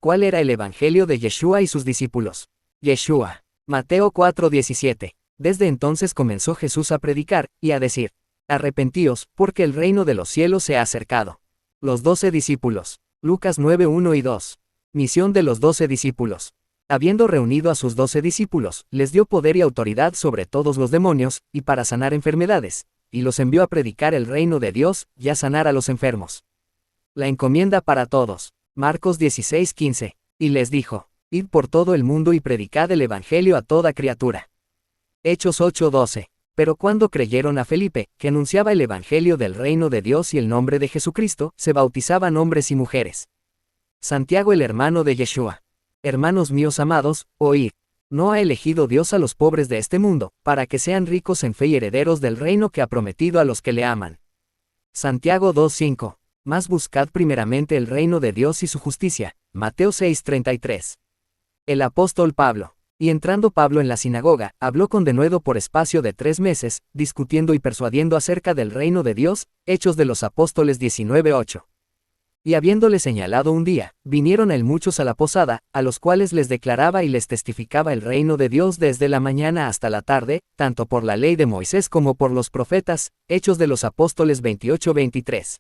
¿Cuál era el evangelio de Yeshua y sus discípulos? Yeshua. Mateo 4:17. Desde entonces comenzó Jesús a predicar, y a decir: arrepentíos, porque el reino de los cielos se ha acercado. Los 12 discípulos. Lucas 9:1 y 2. Misión de los 12 discípulos. Habiendo reunido a sus 12 discípulos, les dio poder y autoridad sobre todos los demonios, y para sanar enfermedades, y los envió a predicar el reino de Dios, y a sanar a los enfermos. La encomienda para todos. Marcos 16:15. Y les dijo: id por todo el mundo y predicad el evangelio a toda criatura. Hechos 8:12. Pero cuando creyeron a Felipe, que anunciaba el evangelio del reino de Dios y el nombre de Jesucristo, se bautizaban hombres y mujeres. Santiago, el hermano de Yeshua. Hermanos míos amados, oíd. ¿No ha elegido Dios a los pobres de este mundo, para que sean ricos en fe y herederos del reino que ha prometido a los que le aman? Santiago 2:5. Mas buscad primeramente el reino de Dios y su justicia. Mateo 6:33. El apóstol Pablo. Y entrando Pablo en la sinagoga, habló con denuedo por espacio de 3 meses, discutiendo y persuadiendo acerca del reino de Dios. Hechos de los Apóstoles 19:8. Y habiéndole señalado un día, vinieron a él muchos a la posada, a los cuales les declaraba y les testificaba el reino de Dios desde la mañana hasta la tarde, tanto por la ley de Moisés como por los profetas. Hechos de los Apóstoles 28:23.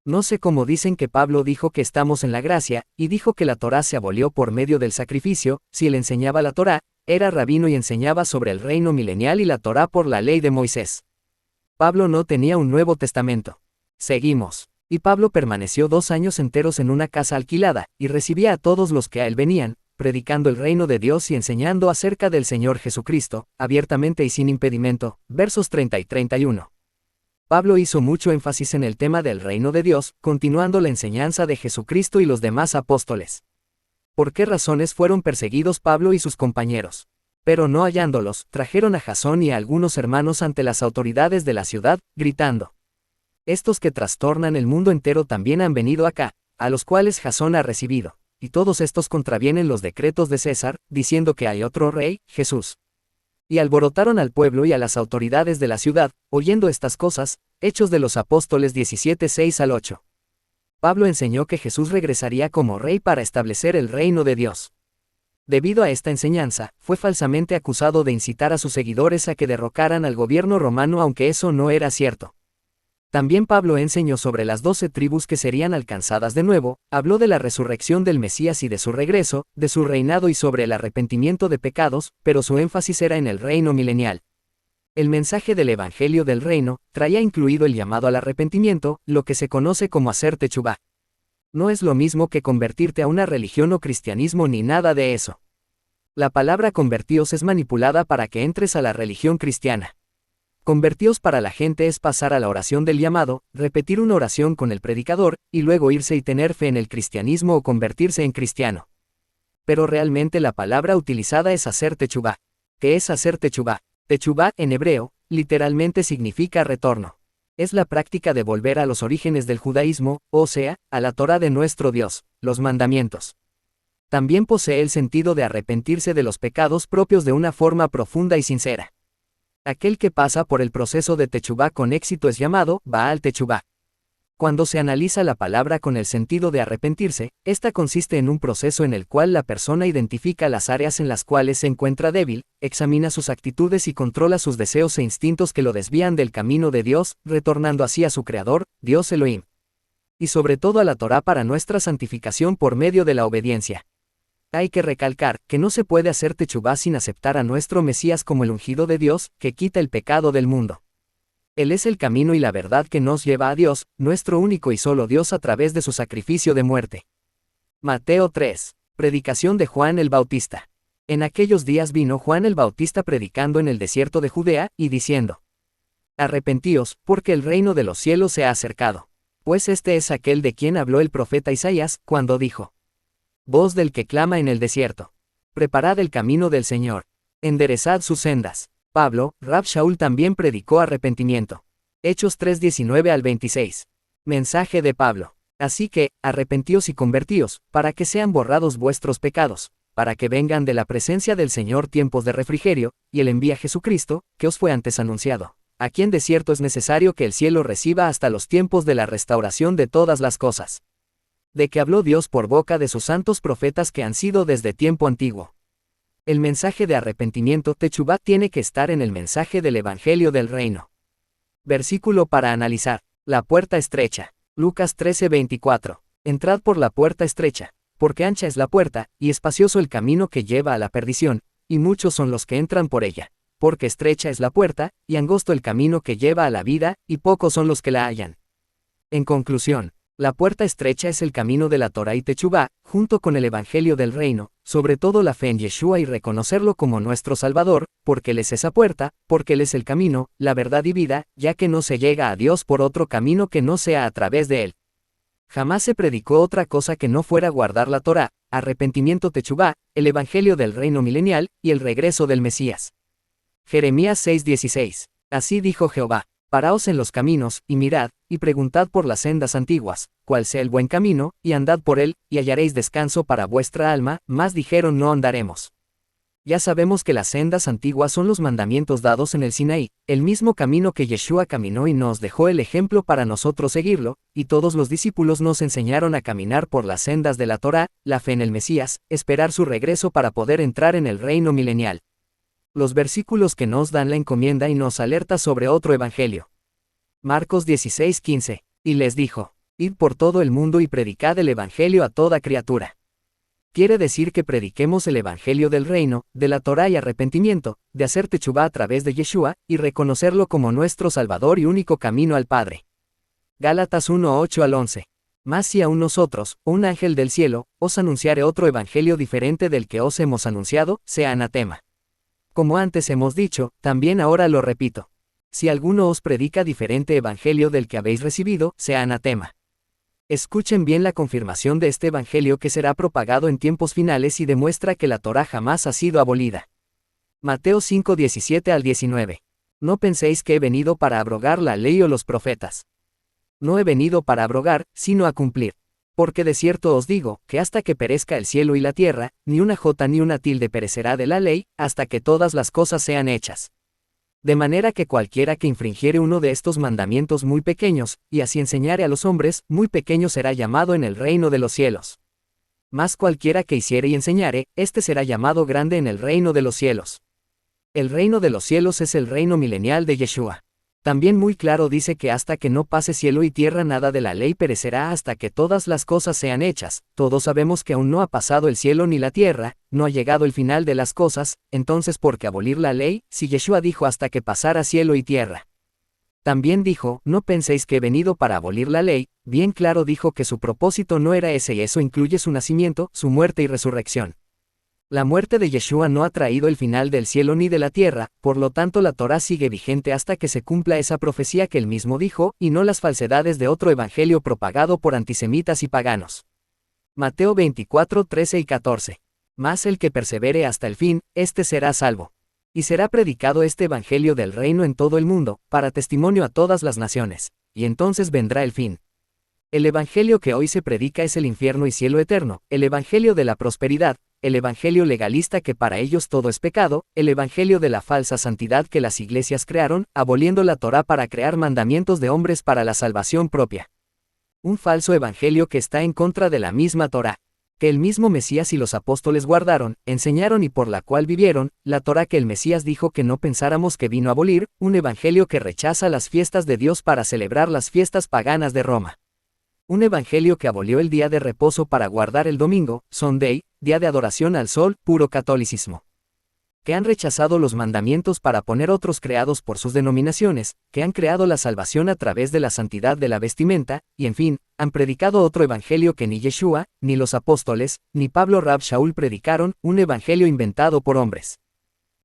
No sé cómo dicen que Pablo dijo que estamos en la gracia, y dijo que la Torá se abolió por medio del sacrificio. Si él enseñaba la Torá, era rabino y enseñaba sobre el reino milenial y la Torá por la ley de Moisés. Pablo no tenía un Nuevo Testamento. Seguimos. Y Pablo permaneció 2 años enteros en una casa alquilada, y recibía a todos los que a él venían, predicando el reino de Dios y enseñando acerca del Señor Jesucristo, abiertamente y sin impedimento. Versos 30 y 31. Pablo hizo mucho énfasis en el tema del reino de Dios, continuando la enseñanza de Jesucristo y los demás apóstoles. ¿Por qué razones fueron perseguidos Pablo y sus compañeros? Pero no hallándolos, trajeron a Jasón y a algunos hermanos ante las autoridades de la ciudad, gritando: estos que trastornan el mundo entero también han venido acá, a los cuales Jasón ha recibido, y todos estos contravienen los decretos de César, diciendo que hay otro rey, Jesús. Y alborotaron al pueblo y a las autoridades de la ciudad, oyendo estas cosas. Hechos de los Apóstoles 17:6 al 8. Pablo enseñó que Jesús regresaría como rey para establecer el reino de Dios. Debido a esta enseñanza, fue falsamente acusado de incitar a sus seguidores a que derrocaran al gobierno romano, aunque eso no era cierto. También Pablo enseñó sobre las 12 tribus que serían alcanzadas de nuevo, habló de la resurrección del Mesías y de su regreso, de su reinado y sobre el arrepentimiento de pecados, pero su énfasis era en el reino milenial. El mensaje del Evangelio del Reino traía incluido el llamado al arrepentimiento, lo que se conoce como hacer techubá. No es lo mismo que convertirte a una religión o cristianismo ni nada de eso. La palabra convertíos es manipulada para que entres a la religión cristiana. Convertíos para la gente es pasar a la oración del llamado, repetir una oración con el predicador, y luego irse y tener fe en el cristianismo o convertirse en cristiano. Pero realmente la palabra utilizada es hacer techubá. ¿Qué es hacer techubá? Techubá, en hebreo, literalmente significa retorno. Es la práctica de volver a los orígenes del judaísmo, o sea, a la Torá de nuestro Dios, los mandamientos. También posee el sentido de arrepentirse de los pecados propios de una forma profunda y sincera. Aquel que pasa por el proceso de techubá con éxito es llamado Baal Techubá. Cuando se analiza la palabra con el sentido de arrepentirse, esta consiste en un proceso en el cual la persona identifica las áreas en las cuales se encuentra débil, examina sus actitudes y controla sus deseos e instintos que lo desvían del camino de Dios, retornando así a su Creador, Dios Elohim. Y sobre todo a la Torá para nuestra santificación por medio de la obediencia. Hay que recalcar que no se puede hacer techubá sin aceptar a nuestro Mesías como el ungido de Dios, que quita el pecado del mundo. Él es el camino y la verdad que nos lleva a Dios, nuestro único y solo Dios a través de su sacrificio de muerte. Mateo 3. Predicación de Juan el Bautista. En aquellos días vino Juan el Bautista predicando en el desierto de Judea, y diciendo: arrepentíos, porque el reino de los cielos se ha acercado. Pues este es aquel de quien habló el profeta Isaías, cuando dijo: voz del que clama en el desierto. Preparad el camino del Señor. Enderezad sus sendas. Pablo, Rab Shaul también predicó arrepentimiento. Hechos 3:19 al 26. Mensaje de Pablo. Así que, arrepentíos y convertíos, para que sean borrados vuestros pecados, para que vengan de la presencia del Señor tiempos de refrigerio, y Él envía a Jesucristo, que os fue antes anunciado, a quien de cierto es necesario que el cielo reciba hasta los tiempos de la restauración de todas las cosas. de que habló Dios por boca de sus santos profetas que han sido desde tiempo antiguo. El mensaje de arrepentimiento Techubá tiene que estar en el mensaje del Evangelio del Reino. Versículo para analizar. La puerta estrecha. Lucas 13:24. Entrad por la puerta estrecha, porque ancha es la puerta, y espacioso el camino que lleva a la perdición, y muchos son los que entran por ella, porque estrecha es la puerta, y angosto el camino que lleva a la vida, y pocos son los que la hallan. En conclusión, la puerta estrecha es el camino de la Torá y Techubá, junto con el Evangelio del Reino, sobre todo la fe en Yeshua y reconocerlo como nuestro Salvador, porque Él es esa puerta, porque Él es el camino, la verdad y vida, ya que no se llega a Dios por otro camino que no sea a través de Él. Jamás se predicó otra cosa que no fuera guardar la Torá, arrepentimiento Techubá, el Evangelio del Reino milenial, y el regreso del Mesías. Jeremías 6:16. Así dijo Jehová. Paraos en los caminos, y mirad, y preguntad por las sendas antiguas, cuál sea el buen camino, y andad por él, y hallaréis descanso para vuestra alma, mas dijeron no andaremos. Ya sabemos que las sendas antiguas son los mandamientos dados en el Sinaí, el mismo camino que Yeshua caminó y nos dejó el ejemplo para nosotros seguirlo, y todos los discípulos nos enseñaron a caminar por las sendas de la Torá, la fe en el Mesías, esperar su regreso para poder entrar en el reino milenial. Los versículos que nos dan la encomienda y nos alerta sobre otro evangelio. Marcos 16:15. Y les dijo, id por todo el mundo y predicad el evangelio a toda criatura. Quiere decir que prediquemos el evangelio del reino, de la Torá y arrepentimiento, de hacer techubá a través de Yeshua, y reconocerlo como nuestro Salvador y único camino al Padre. Gálatas 1:8-11. Mas si aún nosotros, o un ángel del cielo, os anunciare otro evangelio diferente del que os hemos anunciado, sea anatema. Como antes hemos dicho, también ahora lo repito. Si alguno os predica diferente evangelio del que habéis recibido, sea anatema. Escuchen bien la confirmación de este evangelio que será propagado en tiempos finales y demuestra que la Torá jamás ha sido abolida. Mateo 5:17-19. No penséis que he venido para abrogar la ley o los profetas. No he venido para abrogar, sino a cumplir. Porque de cierto os digo, que hasta que perezca el cielo y la tierra, ni una jota ni una tilde perecerá de la ley, hasta que todas las cosas sean hechas. De manera que cualquiera que infringiere uno de estos mandamientos muy pequeños, y así enseñare a los hombres, muy pequeño será llamado en el reino de los cielos. Mas cualquiera que hiciere y enseñare, éste será llamado grande en el reino de los cielos. El reino de los cielos es el reino milenial de Yeshua. También muy claro dice que hasta que no pase cielo y tierra nada de la ley perecerá hasta que todas las cosas sean hechas. Todos sabemos que aún no ha pasado el cielo ni la tierra, no ha llegado el final de las cosas, entonces ¿por qué abolir la ley, si Yeshua dijo hasta que pasara cielo y tierra? También dijo, no penséis que he venido para abolir la ley, bien claro dijo que su propósito no era ese y eso incluye su nacimiento, su muerte y resurrección. La muerte de Yeshua no ha traído el final del cielo ni de la tierra, por lo tanto la Torá sigue vigente hasta que se cumpla esa profecía que él mismo dijo, y no las falsedades de otro evangelio propagado por antisemitas y paganos. Mateo 24:13-14. Mas el que persevere hasta el fin, éste será salvo. Y será predicado este evangelio del reino en todo el mundo, para testimonio a todas las naciones, y entonces vendrá el fin. El evangelio que hoy se predica es el infierno y cielo eterno, el evangelio de la prosperidad, el evangelio legalista que para ellos todo es pecado, el evangelio de la falsa santidad que las iglesias crearon, aboliendo la Torá para crear mandamientos de hombres para la salvación propia. Un falso evangelio que está en contra de la misma Torá, que el mismo Mesías y los apóstoles guardaron, enseñaron y por la cual vivieron, la Torá que el Mesías dijo que no pensáramos que vino a abolir, un evangelio que rechaza las fiestas de Dios para celebrar las fiestas paganas de Roma. Un evangelio que abolió el día de reposo para guardar el domingo, Sunday, día de adoración al sol, puro catolicismo. Que han rechazado los mandamientos para poner otros creados por sus denominaciones, que han creado la salvación a través de la santidad de la vestimenta, y en fin, han predicado otro evangelio que ni Yeshua, ni los apóstoles, ni Pablo Rab Shaul predicaron, un evangelio inventado por hombres.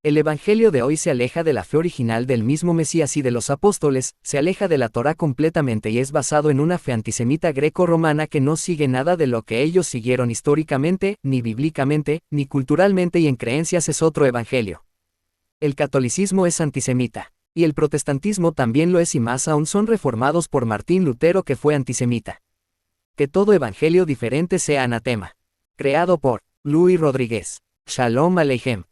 El evangelio de hoy se aleja de la fe original del mismo Mesías y de los apóstoles, se aleja de la Torá completamente y es basado en una fe antisemita greco-romana que no sigue nada de lo que ellos siguieron históricamente, ni bíblicamente, ni culturalmente y en creencias es otro evangelio. El catolicismo es antisemita, y el protestantismo también lo es y más aún son reformados por Martín Lutero que fue antisemita. Que todo evangelio diferente sea anatema. Creado por Luis Rodríguez. Shalom Aleichem.